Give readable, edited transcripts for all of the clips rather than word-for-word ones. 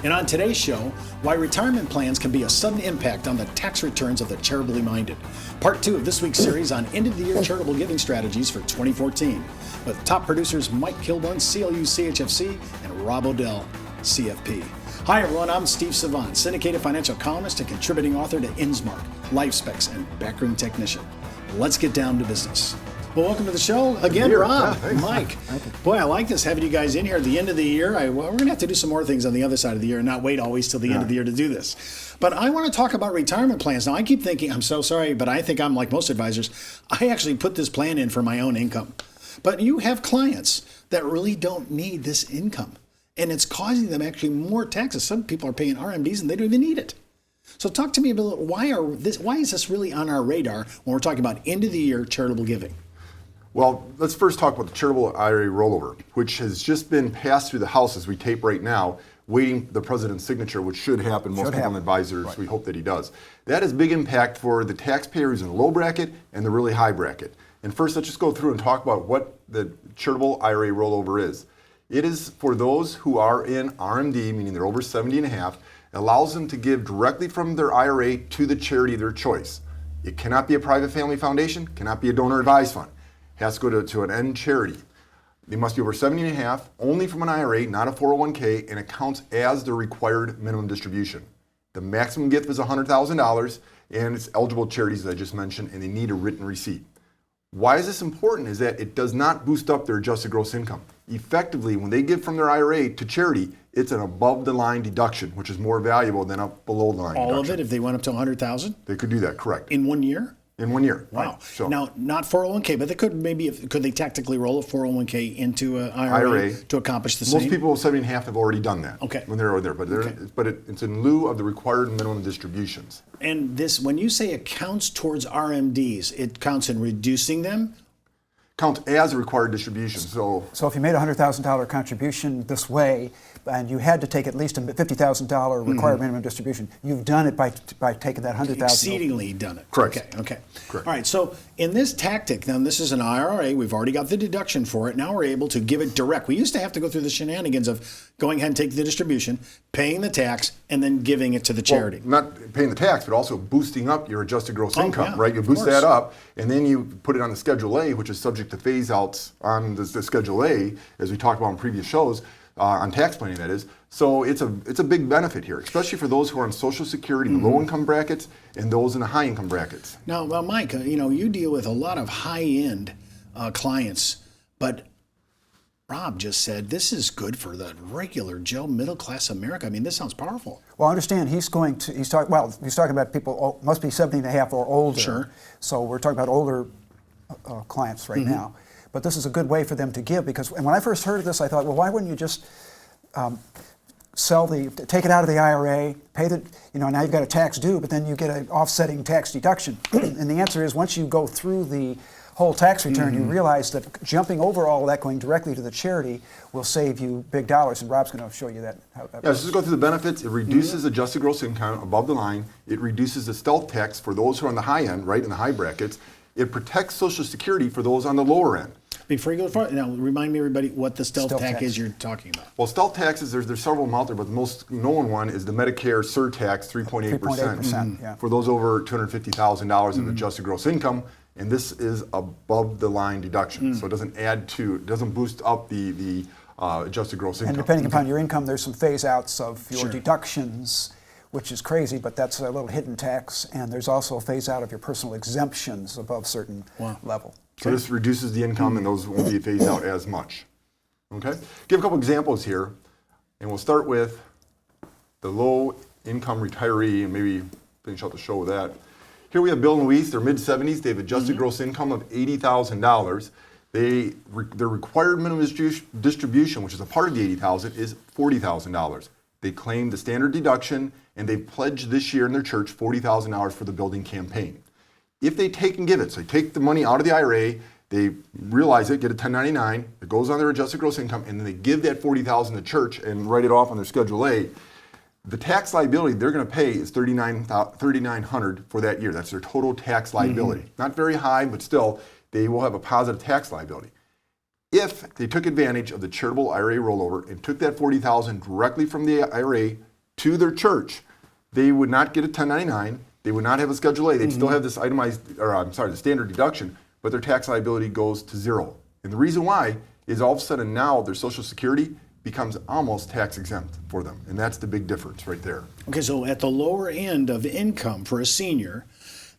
And on today's show, why retirement plans can be a sudden impact on the tax returns of the charitably minded. Part 2 of this week's series on end-of-the-year charitable giving strategies for 2014 with top producers Mike Kilburn, CLU CHFC, and Rob Odell, CFP. Hi everyone, I'm Steve Savant, syndicated financial columnist and contributing author to InsMark, LifeSpecs, and Backroom Technician. Let's get down to business. Well, welcome to the show again, Rob, Mike. Boy, I like this, having you guys in here at the end of the year. We're going to have to do some more things on the other side of the year and not wait always till the end of the year to do this. But I want to talk about retirement plans. Now, I keep thinking, I'm so sorry, but I think I'm like most advisors. I actually put this plan in for my own income. But you have clients that really don't need this income, and it's causing them actually more taxes. Some people are paying RMDs and they don't even need it. So talk to me about why is this really on our radar when we're talking about end of the year charitable giving? Well, let's first talk about the charitable IRA rollover, which has just been passed through the House as we tape right now, waiting the president's signature, which should happen. Most people and advisors, we hope that he does. That has big impact for the taxpayers in the low bracket and the really high bracket. And first, let's just go through and talk about what the charitable IRA rollover is. It is for those who are in RMD, meaning they're over 70 and a half, allows them to give directly from their IRA to the charity of their choice. It cannot be a private family foundation, cannot be a donor advised fund. Has to go to an end charity. They must be over 70 and a half, only from an IRA, not a 401k, and it counts as the required minimum distribution. The maximum gift is $100,000, and it's eligible charities, as I just mentioned, and they need a written receipt. Why is this important? Is that it does not boost up their adjusted gross income. Effectively, when they give from their IRA to charity, it's an above-the-line deduction, which is more valuable than a below-the-line deduction. All of it, if they went up to $100,000? They could do that, correct. In 1 year? In 1 year. Wow. Right. So, now, not 401k, but they could they tactically roll a 401k into an IRA to accomplish the same? Most people 70 and a half have already done that. Okay. When they're over there, but it's in lieu of the required minimum distributions. And this, when you say it counts towards RMDs, it counts in reducing them? Counts as a required distribution. So if you made a $100,000 contribution this way, and you had to take at least a $50,000 required minimum distribution, you've done it by taking that $100,000. Exceedingly done it. Correct. Okay. Correct. All right. So in this tactic, now this is an IRA. We've already got the deduction for it. Now we're able to give it direct. We used to have to go through the shenanigans of going ahead and taking the distribution, paying the tax, and then giving it to the charity. Well, not paying the tax, but also boosting up your adjusted gross income, yeah, right? You boost that up, and then you put it on the Schedule A, which is subject to phase-outs on the Schedule A, as we talked about in previous shows, on tax planning, that is. So it's a big benefit here, especially for those who are on Social Security, low-income brackets, and those in the high-income brackets. Now, well, Mike, you deal with a lot of high-end clients, but Rob just said this is good for the regular Joe middle-class America. I mean, this sounds powerful. Well, understand he's talking about people must be 70 and a half or older. Sure. So we're talking about older clients right now. But this is a good way for them to give, because when I first heard of this, I thought, well, why wouldn't you just take it out of the IRA, pay the, now you've got a tax due, but then you get an offsetting tax deduction. And the answer is, once you go through the whole tax return, you realize that jumping over all of that, going directly to the charity, will save you big dollars. And Rob's going to show you that. Let's just go through the benefits. It reduces adjusted gross income above the line. It reduces the stealth tax for those who are on the high end, right, in the high brackets. It protects Social Security for those on the lower end. Before you go far, now remind me, everybody, what the stealth tax is you're talking about. Well, stealth taxes, there's several of them out there, but the most known one is the Medicare surtax, 3.8%. For those over $250,000 of adjusted gross income, and this is above the line deduction, so it doesn't boost up the adjusted gross income. And depending upon your income, there's some phase outs of your deductions, which is crazy, but that's a little hidden tax. And there's also a phase out of your personal exemptions above certain level. So this reduces the income, and those won't be phased out as much. Okay? Give a couple examples here, and we'll start with the low-income retiree, and maybe finish out the show with that. Here we have Bill and Louise. They're mid-70s. They have adjusted gross income of $80,000. Their required minimum distribution, which is a part of the $80,000, is $40,000. They claim the standard deduction, and they pledged this year in their church $40,000 for the building campaign. If they take and give it, so they take the money out of the IRA, they realize it, get a 1099, it goes on their adjusted gross income, and then they give that $40,000 to church and write it off on their Schedule A, the tax liability they're going to pay is $3,900 for that year. That's their total tax liability. Not very high, but still, they will have a positive tax liability. If they took advantage of the charitable IRA rollover and took that $40,000 directly from the IRA to their church, they would not get a 1099. They would not have a Schedule A. They'd still have this the standard deduction, but their tax liability goes to zero. And the reason why is all of a sudden now their Social Security becomes almost tax exempt for them. And that's the big difference right there. Okay, so at the lower end of income for a senior,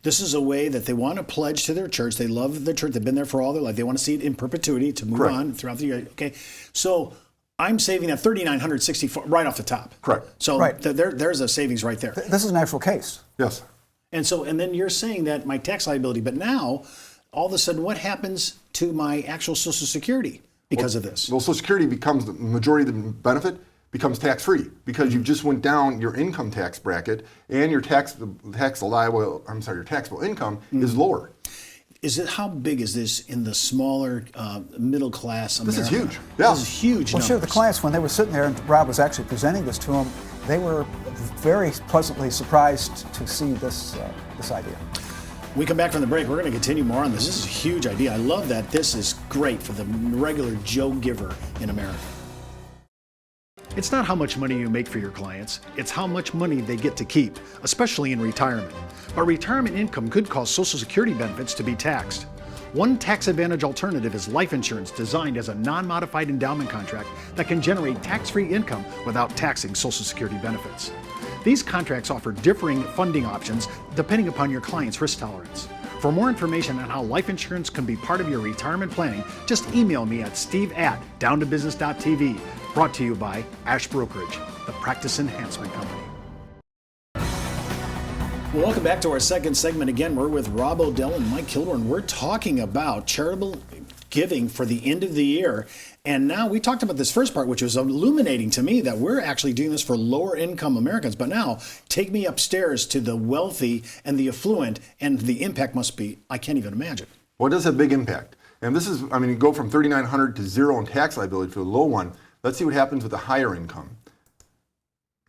this is a way that they want to pledge to their church. They love their church. They've been there for all their life. They want to see it in perpetuity to move Correct. on throughout the year. Okay, so I'm saving that $3,964 right off the top. Correct. So Right. there's a savings right there. This is an actual case. Yes. And then you're saying that my tax liability, but now all of a sudden what happens to my actual Social Security because of this? Well, Social Security becomes the majority of the benefit becomes tax-free because you just went down your income tax bracket and your taxable income is lower. How big is this in the smaller middle class America? This is huge. Yeah. This is huge. Well, sure, the numbers. clients, when they were sitting there and Rob was actually presenting this to them, they were very pleasantly surprised to see this idea. We come back from the break, we're going to continue more on this. This is a huge idea. I love that. This is great for the regular Joe giver in America. It's not how much money you make for your clients, it's how much money they get to keep, especially in retirement. But retirement income could cause Social Security benefits to be taxed. One tax advantage alternative is life insurance designed as a non-modified endowment contract that can generate tax-free income without taxing Social Security benefits. These contracts offer differing funding options depending upon your client's risk tolerance. For more information on how life insurance can be part of your retirement planning, just email me at steve@downtobusiness.tv. Brought to you by Ash Brokerage, the practice enhancement company. Well, welcome back to our second segment. Again, we're with Rob O'Dell and Mike Kilborn. We're talking about charitable giving for the end of the year. And now we talked about this first part, which was illuminating to me that we're actually doing this for lower income Americans. But now take me upstairs to the wealthy and the affluent, and the impact must be, I can't even imagine. Well, it does have a big impact. And this is, you go from $3,900 to zero in tax liability for the low one. Let's see what happens with the higher income.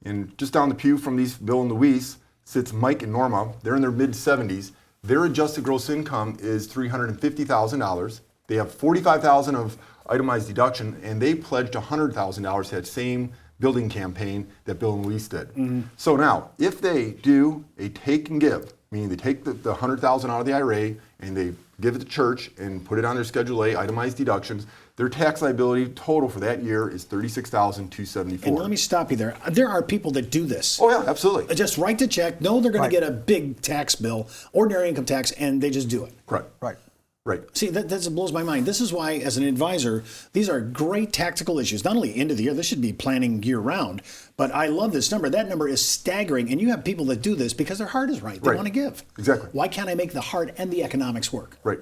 And just down the pew from these, Bill and Louise, sits Mike and Norma. They're in their mid-70s. Their adjusted gross income is $350,000. They have $45,000 of itemized deduction, and they pledged $100,000 to that same building campaign that Bill and Louise did. So now, if they do a take and give, meaning they take the $100,000 out of the IRA and they give it to church and put it on their Schedule A, itemized deductions, their tax liability total for that year is $36,274. And let me stop you there. There are people that do this. Oh yeah, absolutely. Just write the check, know they're going Right. to get a big tax bill, ordinary income tax, and they just do it. Correct. Right. Right. See, that blows my mind. This is why, as an advisor, these are great tactical issues. Not only end of the year, this should be planning year round, but I love this number. That number is staggering, and you have people that do this because their heart is right. They Right. want to give. Exactly. Why can't I make the heart and the economics work? Right.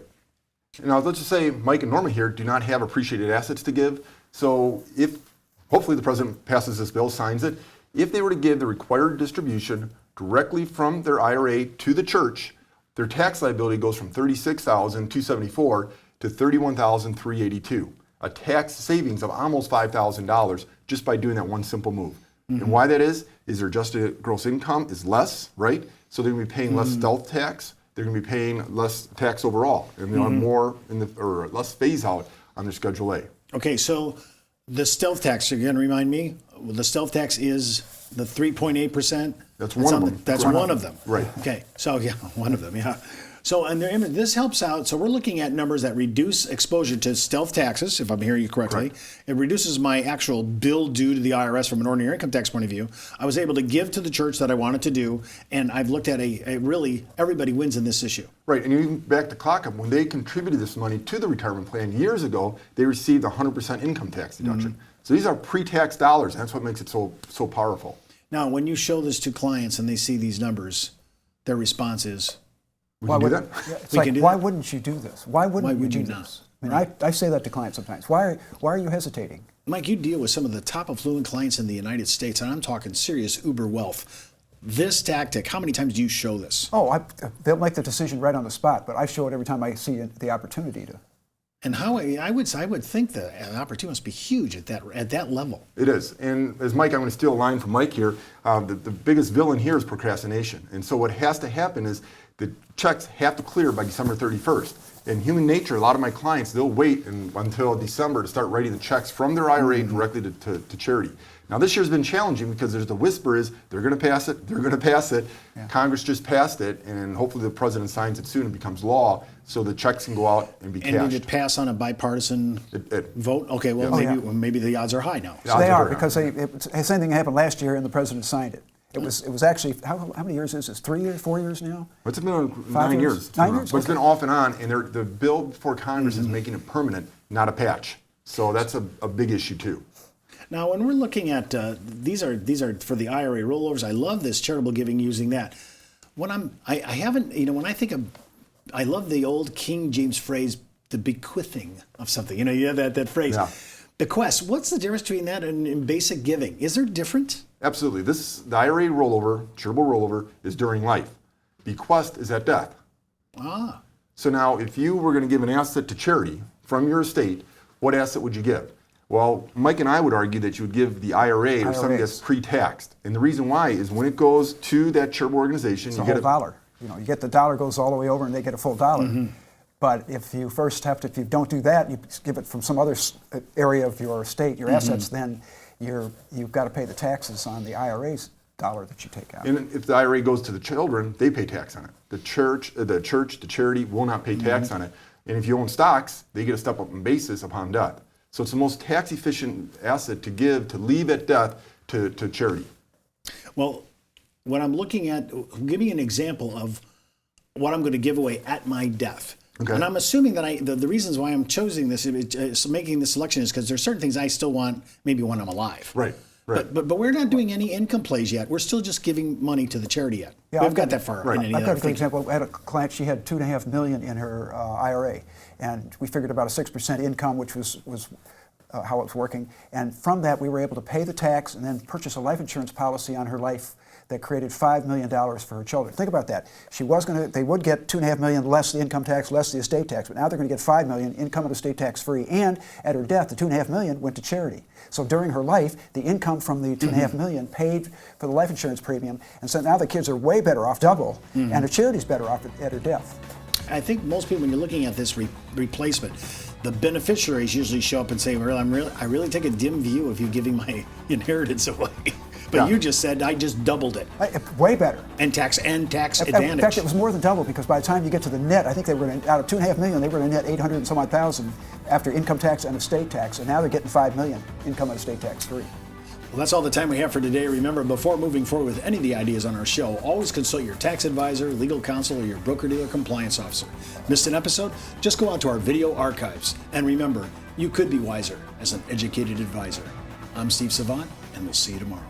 Now, let's just say Mike and Norma here do not have appreciated assets to give. So if, hopefully the president passes this bill, signs it, if they were to give the required distribution directly from their IRA to the church, their tax liability goes from $36,274 to $31,382. A tax savings of almost $5,000 just by doing that one simple move. And why that is their adjusted gross income is less, right? So they're going to be paying less stealth tax. They're going to be paying less tax overall, and they'll have more or less phase out on their Schedule A. Okay, so the stealth tax, you're going to remind me, well, the stealth tax is the 3.8%? That's one of them. That's Correct. one of them. Right. Okay, so yeah, one of them, yeah. So, and this helps out. So we're looking at numbers that reduce exposure to stealth taxes, if I'm hearing you correctly. Correct. It reduces my actual bill due to the IRS from an ordinary income tax point of view. I was able to give to the church that I wanted to do, and I've looked at a really, everybody wins in this issue. Right, and even back to Clockup, when they contributed this money to the retirement plan years ago, they received 100% income tax deduction. So these are pre-tax dollars, and that's what makes it so powerful. Now, when you show this to clients and they see these numbers, their response is, We can do that? Yeah, it's We like, can do why that? wouldn't you do this? Why wouldn't Why you would do you not? this? I mean, I say that to clients sometimes. Why are you hesitating? Mike, you deal with some of the top affluent clients in the United States, and I'm talking serious uber wealth. This tactic, how many times do you show this? Oh, they'll make the decision right on the spot, but I show it every time I see the opportunity to. And how I would think the opportunity must be huge at that level. It is. And as Mike, I'm going to steal a line from Mike here. The biggest villain here is procrastination. And so what has to happen is the checks have to clear by December 31st. In human nature, a lot of my clients, they'll wait until December to start writing the checks from their IRA directly to charity. Now this year's been challenging because there's the whisper is they're going to pass it, they're going to pass it. Yeah. Congress just passed it, and hopefully the president signs it soon and becomes law, so the checks can go out and be And did cashed. it pass on a bipartisan It- vote? Okay, well, Yeah. maybe the odds are high now. Yeah. So they odds are are because the same thing happened last year, and the president signed it. It was actually how many years is this? 3 years, 4 years now? It's been 9 years? years. 9 years? But it's been Okay. off and on, and the bill before Congress is making it permanent, not a patch. So that's a big issue too. Now, when we're looking at these are for the IRA rollovers. I love this charitable giving using that. When I haven't, when I think of, I love the old King James phrase, the bequeathing of something. You have that phrase. Yeah. Bequest. What's the difference between that and basic giving? Is there different? Absolutely. The IRA rollover, charitable rollover, is during life. Bequest is at death. Ah. So now, if you were going to give an asset to charity from your estate, what asset would you give? Well, Mike and I would argue that you would give the IRA or something that's pre-taxed. And the reason why is when it goes to that charitable organization, It's you a get whole dollar. You get the dollar goes all the way over, and they get a full dollar. Mm-hmm. But if you if you don't do that, you give it from some other area of your estate, your assets, then you've got to pay the taxes on the IRA's dollar that you take out. And if the IRA goes to the children, they pay tax on it. The charity will not pay tax on it. And if you own stocks, they get a step up in basis upon death. So it's the most tax efficient asset to leave at death to charity. Well, what I'm looking at, give me an example of what I'm going to give away at my death. Okay. And I'm assuming that the reasons why I'm choosing this, making this selection, is because there's certain things I still want, maybe when I'm alive. Right. But we're not doing any income plays yet. We're still just giving money to the charity yet. Yeah, We've I've got got- that far. right. in any I've of got a that good thinking. example. I had a client, she had $2.5 million in her IRA, and we figured about a 6% income, which was how it was working. And from that, we were able to pay the tax and then purchase a life insurance policy on her life that created $5 million for her children. Think about that. They would get $2.5 million less the income tax, less the estate tax, but now they're going to get $5 million income and estate tax free. And at her death, the $2.5 million went to charity. So during her life, the income from the $2.5 million paid for the life insurance premium, and so now the kids are way better off, double, and her charity's better off at her death. I think most people, when you're looking at this replacement, the beneficiaries usually show up and say, "Well, I really take a dim view of you giving my inheritance away." But Yeah. you just said I just doubled it, Way better. and tax advantage. In fact, it was more than double because by the time you get to the net, I think they were going to, out of $2.5 million, they were going to net 800 and some odd thousand after income tax and estate tax, and now they're getting $5 million income and estate tax free. Well, that's all the time we have for today. Remember, before moving forward with any of the ideas on our show, always consult your tax advisor, legal counsel, or your broker-dealer compliance officer. Missed an episode? Just go out to our video archives. And remember, you could be wiser as an educated advisor. I'm Steve Savant, and we'll see you tomorrow.